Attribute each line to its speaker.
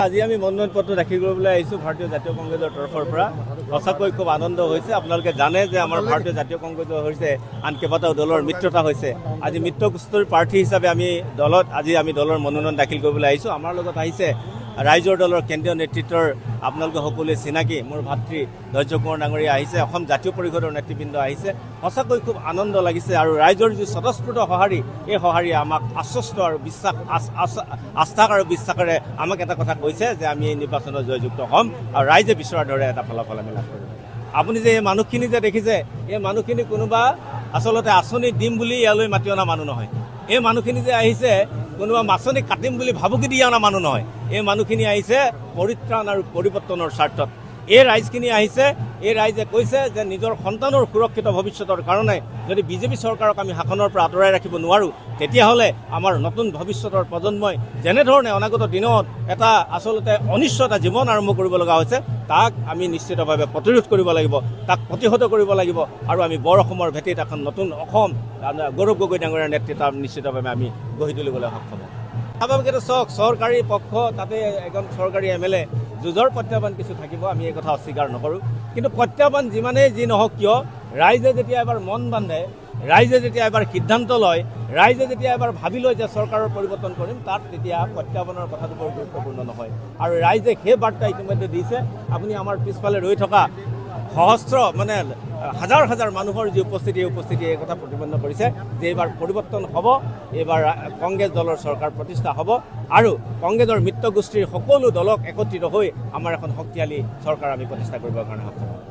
Speaker 1: আজি আমি মনোনয়ন পত্ৰ দাখিল কৰিবলৈ আহিছোঁ ভাৰতীয় জাতীয় কংগ্ৰেছৰ তৰফৰ পৰা। সঁচাকৈ খুব আনন্দ হৈছে। আপোনালোকে জানে যে আমাৰ ভাৰতীয় জাতীয় কংগ্ৰেছৰ হৈছে আন কেইবাটাও দলৰ মিত্ৰতা হৈছে। আজি মিত্ৰগোষ্ঠীৰ প্ৰাৰ্থী হিচাপে আমি দলৰ মনোনয়ন দাখিল কৰিবলৈ আহিছোঁ। আমাৰ লগত আহিছে ৰাইজৰ দলৰ কেন্দ্ৰীয় নেতৃত্বৰ আপোনালোকে সকলোৱে চিনাকি মোৰ ভাতৃ ধৈৰ্য কুমাৰ ডাঙৰীয়া আহিছে, অসম জাতীয় পৰিষদৰ নেতৃবৃন্দ আহিছে। সঁচাকৈ খুব আনন্দ লাগিছে আৰু ৰাইজৰ যি স্বতঃস্ফূৰ্ত সঁহাৰি, এই সঁহাৰিয়ে আমাক আশ্বস্ত আৰু আস্থা আৰু বিশ্বাসেৰে আমাক এটা কথা কৈছে যে আমি এই নিৰ্বাচনত জয়যুক্ত হ'ম আৰু ৰাইজে বিচৰাৰ দৰে এটা ফলাফল আমি লাভ কৰিম। আপুনি যে এই মানুহখিনি যে দেখিছে, এই মানুহখিনি কোনোবা আচলতে আঁচনি দিম বুলি ইয়ালৈ মাতি অনা মানুহ নহয়। এই মানুহখিনি যে আহিছে কোনোবা মাছনি কাটিম বুলি ভাবুকি দি অনা মানুহ নহয়। এই মানুহখিনি আহিছে পৰিত্ৰাণ আৰু পৰিৱৰ্তনৰ স্বাৰ্থত। এই ৰাইজখিনি আহিছে, এই ৰাইজে কৈছে যে নিজৰ সন্তানৰ সুৰক্ষিত ভৱিষ্যতৰ কাৰণে যদি বিজেপি চৰকাৰক আমি শাসনৰ পৰা আঁতৰাই ৰাখিব নোৱাৰোঁ, তেতিয়াহ'লে আমাৰ নতুন ভৱিষ্যতৰ প্ৰজন্মই যেনেধৰণে অনাগত দিনত এটা আচলতে অনিশ্চিত এটা জীৱন আৰম্ভ কৰিব লগা হৈছে, তাক আমি নিশ্চিতভাৱে প্ৰতিৰোধ কৰিব লাগিব, তাক প্ৰতিহত কৰিব লাগিব আৰু আমি বৰ অসমৰ ভেটিত এখন নতুন অসম গৌৰৱ গগৈ ডাঙৰীয়াৰ নেতৃত্বত নিশ্চিতভাৱে আমি গঢ়ি তুলিবলৈ সক্ষম হ'ম। স্বাভাৱিকতে চাওক, চৰকাৰী পক্ষ তাতে এজন চৰকাৰী MLA যুঁজৰ প্ৰত্যাহ্বান কিছু থাকিব, আমি এই কথা অস্বীকাৰ নকৰোঁ। কিন্তু প্ৰত্যাহ্বান যিমানেই যি নহওক কিয়, ৰাইজে যেতিয়া এবাৰ মন বান্ধে, ৰাইজে যেতিয়া এবাৰ সিদ্ধান্ত লয়, ৰাইজে যেতিয়া এবাৰ ভাবি লয় যে চৰকাৰৰ পৰিৱৰ্তন কৰিম, তাত তেতিয়া প্ৰত্যাহ্বানৰ কথাটো বৰ গুৰুত্বপূৰ্ণ নহয়। আৰু ৰাইজে সেই বাৰ্তা ইতিমধ্যে দিছে। আপুনি আমাৰ পিছফালে ৰৈ থকা সহস্ৰ হাজাৰ হাজাৰ মানুহৰ যি উপস্থিতি, এই কথা প্ৰতিপন্ন কৰিছে যে এইবাৰ পৰিৱৰ্তন হ'ব, এইবাৰ কংগ্ৰেছ দলৰ চৰকাৰ প্ৰতিষ্ঠা হ'ব আৰু কংগ্ৰেছৰ মিত্ৰগোষ্ঠীৰ সকলো দলক একত্ৰিত হৈ আমাৰ এখন শক্তিশালী চৰকাৰ আমি প্ৰতিষ্ঠা কৰিবৰ কাৰণে সক্ষম হ'ম।